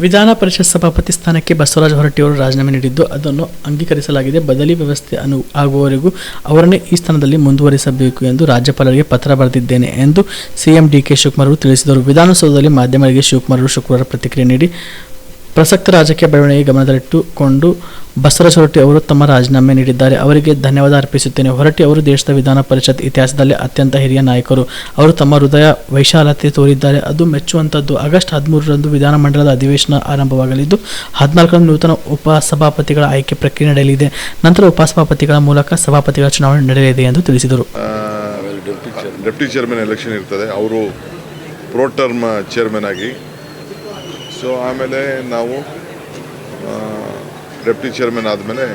ವಿಧಾನ ಪರಿಷತ್ ಸಭಾಪತಿ ಸ್ಥಾನಕ್ಕೆ ಬಸವರಾಜ ಹೊರಟ್ಟಿಯವರು ರಾಜೀನಾಮೆ ನೀಡಿದ್ದು ಅದನ್ನು ಅಂಗೀಕರಿಸಲಾಗಿದೆ. ಬದಲಿ ವ್ಯವಸ್ಥೆ ಆಗುವವರೆಗೂ ಅವರನ್ನೇ ಈ ಸ್ಥಾನದಲ್ಲಿ ಮುಂದುವರಿಸಬೇಕು ಎಂದು ರಾಜ್ಯಪಾಲರಿಗೆ ಪತ್ರ ಬರೆದಿದ್ದೇನೆ ಎಂದು ಸಿಎಂ ಡಿಕೆ ಶಿವಕುಮಾರ್ ಅವರು ತಿಳಿಸಿದರು. ವಿಧಾನಸೌಧದಲ್ಲಿ ಮಾಧ್ಯಮಗಳಿಗೆ ಶಿವಕುಮಾರ್ ಅವರು ಶುಕ್ರವಾರ ಪ್ರತಿಕ್ರಿಯೆ ನೀಡಿ ಪ್ರಸಕ್ತ ರಾಜಕೀಯ ಬೆಳವಣಿಗೆ ಗಮನದಲ್ಲಿಟ್ಟುಕೊಂಡು ಬಸವರಾಜ ಹೊರಟ್ಟಿ ಅವರು ತಮ್ಮ ರಾಜೀನಾಮೆ ನೀಡಿದ್ದಾರೆ. ಅವರಿಗೆ ಧನ್ಯವಾದ ಅರ್ಪಿಸುತ್ತೇನೆ. ಹೊರಟ್ಟಿ ಅವರು ದೇಶದ ವಿಧಾನ ಪರಿಷತ್ ಇತಿಹಾಸದಲ್ಲಿ ಅತ್ಯಂತ ಹಿರಿಯ ನಾಯಕರು. ಅವರು ತಮ್ಮ ಹೃದಯ ವೈಶಾಲತೆ ತೋರಿದ್ದಾರೆ. ಅದು ಮೆಚ್ಚುವಂಥದ್ದು. ಆಗಸ್ಟ್ 13ರಂದು ವಿಧಾನಮಂಡಲದ ಅಧಿವೇಶನ ಆರಂಭವಾಗಲಿದ್ದು 14ರಂದು ನೂತನ ಉಪಸಭಾಪತಿಗಳ ಆಯ್ಕೆ ಪ್ರಕ್ರಿಯೆ ನಡೆಯಲಿದೆ. ನಂತರ ಉಪಸಭಾಪತಿಗಳ ಮೂಲಕ ಸಭಾಪತಿಗಳ ಚುನಾವಣೆ ನಡೆಯಲಿದೆ ಎಂದು ತಿಳಿಸಿದರು. ಡೆಪ್ಟಿ ಚೇರ್ಮನ್ ಎಲೆಕ್ಷನ್ ಇರ್ತದೆ. ಅವರು ಪ್ರೋ ಟರ್ಮ್ ಚೇರ್ಮನ್ ಆಗಿ ಆಮೇಲೆ ನಾವು ಡೆಪ್ಟಿ ಚೇರ್ಮನ್ ಆದಮೇಲೆ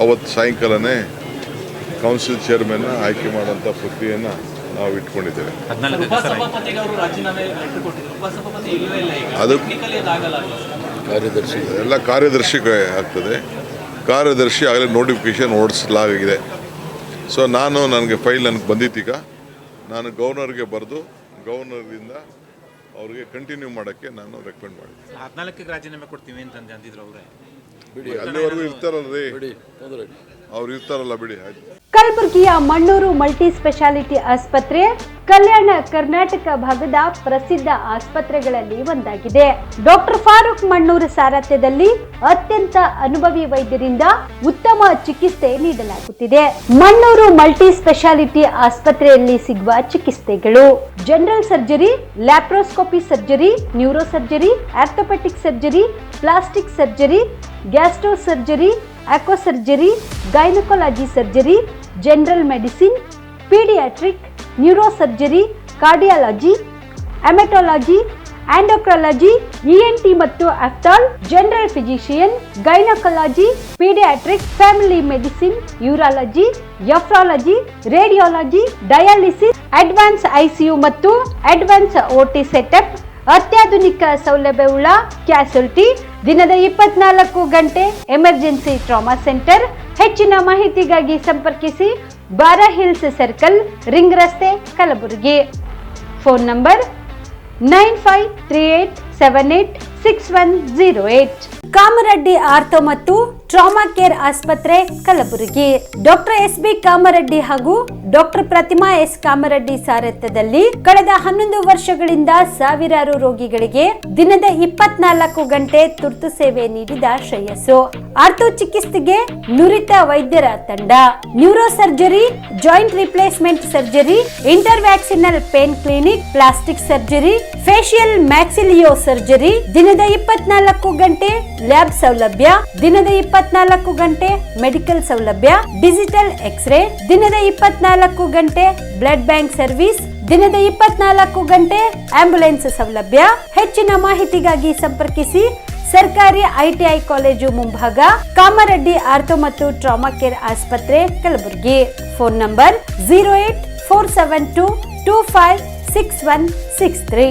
ಅವತ್ತು ಸಾಯಂಕಾಲನೇ ಕೌನ್ಸಿಲ್ ಚೇರ್ಮನ್ ಆಯ್ಕೆ ಮಾಡೋಂಥ ಪ್ರಕ್ರಿಯೆಯನ್ನು ನಾವು ಇಟ್ಕೊಂಡಿದ್ದೇವೆ. ಅದು ಎಲ್ಲ ಕಾರ್ಯದರ್ಶಿಗೆ ಆಗ್ತದೆ. ಕಾರ್ಯದರ್ಶಿ ಆಗಲೇ ನೋಟಿಫಿಕೇಶನ್ ಹೊರಡಿಸಲಾಗಿದೆ. ನನಗೆ ಫೈಲ್ ನನಗೆ ಬಂದಿತ್ತೀಗ ನಾನು ಗವರ್ನರ್ಗೆ ಬರೆದು ಗವರ್ನರ್ದಿಂದ ಅವ್ರಿಗೆ ಕಂಟಿನ್ಯೂ ಮಾಡೋಕ್ಕೆ ನಾನು ರೆಕಮೆಂಡ್ ಮಾಡಿದ್ದೆ. 14ಕ್ಕೆ ರಾಜೀನಾಮೆ ಕೊಡ್ತೀವಿ ಅಂತ ಅಂದಿದ್ರು ಅವರೇ. ಬಿಡಿ, ಅಲ್ಲಿವರೆಗೂ ಇರ್ತಾರಲ್ರಿ, ಅವ್ರು ಇರ್ತಾರಲ್ಲ ಬಿಡಿ. ಕಲಬುರಗಿಯ ಮಣ್ಣೂರು ಮಲ್ಟಿ ಸ್ಪೆಷಾಲಿಟಿ ಆಸ್ಪತ್ರೆ ಕಲ್ಯಾಣ ಕರ್ನಾಟಕ ಭಾಗದ ಪ್ರಸಿದ್ಧ ಆಸ್ಪತ್ರೆಗಳಲ್ಲಿ ಒಂದಾಗಿದೆ. ಡಾಕ್ಟರ್ ಫಾರೂಕ್ ಮಣ್ಣೂರು ಸಾರಥ್ಯದಲ್ಲಿ ಅತ್ಯಂತ ಅನುಭವಿ ವೈದ್ಯರಿಂದ ಉತ್ತಮ ಚಿಕಿತ್ಸೆ ನೀಡಲಾಗುತ್ತಿದೆ. ಮಣ್ಣೂರು ಮಲ್ಟಿ ಸ್ಪೆಷಾಲಿಟಿ ಆಸ್ಪತ್ರೆಯಲ್ಲಿ ಸಿಗುವ ಚಿಕಿತ್ಸೆಗಳು: general surgery, laparoscopy surgery, neuro surgery, orthopaedic surgery, plastic surgery, gastro surgery, aqua surgery, gynaecology surgery, general medicine, paediatric, neuro surgery, cardiology, haematology, endocrinology, ENT ಮತ್ತು ophthal, general physician, gynaecology, paediatric, family medicine, urology, nephrology, radiology, dialysis, advance ICU ಮತ್ತು advance OT setup, ಅತ್ಯಾಧುನಿಕ ಸೌಲಭ್ಯವುಳ್ಳ ಕ್ಯಾಸುಲಿಟಿ, ದಿನದ 24 ಗಂಟೆ emergency trauma centre. ಹೆಚ್ಚಿನ ಮಾಹಿತಿಗಾಗಿ ಸಂಪರ್ಕಿಸಿ ಬಾರಾ hills circle, ring ರಸ್ತೆ, Kalaburagi. Phone number 9538786108. Kamareddy ortho ಮತ್ತು ಟ್ರಾಮಾ ಕೇರ್ ಆಸ್ಪತ್ರೆ, ಕಲಬುರಗಿ. Doctor S B. ಕಾಮರೆಡ್ಡಿ ಹಾಗೂ ಡಾಕ್ಟರ್ ಪ್ರತಿಮಾ ಎಸ್. ಕಾಮರೆಡ್ಡಿ ಸಾರಥ್ಯದಲ್ಲಿ ಕಳೆದ 11 ವರ್ಷಗಳಿಂದ ಸಾವಿರಾರು ರೋಗಿಗಳಿಗೆ ದಿನದ 24 ಗಂಟೆ ತುರ್ತು ಸೇವೆ ನೀಡಿದ ಶ್ರೇಯಸ್ಸು. ಆರ್ಥೋ ಚಿಕಿತ್ಸೆಗೆ ನುರಿತ ವೈದ್ಯರ ತಂಡ. Neuro surgery, joint replacement surgery, interventional pain clinic, plastic surgery, facial maxillo surgery, ದಿನದ 24 ಗಂಟೆ ಲ್ಯಾಬ್ ಸೌಲಭ್ಯ, ದಿನದ 24 ಗಂಟೆ ಮೆಡಿಕಲ್ ಸೌಲಭ್ಯ, ಡಿಜಿಟಲ್ ಎಕ್ಸ್ರೇ, ದಿನದ 24 ಗಂಟೆ ಬ್ಲಡ್ ಬ್ಯಾಂಕ್ ಸರ್ವಿಸ್, ದಿನದ 24 ಗಂಟೆ ಆಂಬ್ಯುಲೆನ್ಸ್ ಸೌಲಭ್ಯ. ಹೆಚ್ಚಿನ ಮಾಹಿತಿಗಾಗಿ ಸಂಪರ್ಕಿಸಿ ಸರ್ಕಾರಿ ಐಟಿಐ ಕಾಲೇಜು ಮುಂಭಾಗ, ಕಾಮರೆಡ್ಡಿ ಆರ್ಥೋ ಮತ್ತು ಟ್ರಾಮಾ ಕೇರ್ ಆಸ್ಪತ್ರೆ, ಕಲಬುರಗಿ. Phone number 08472256163.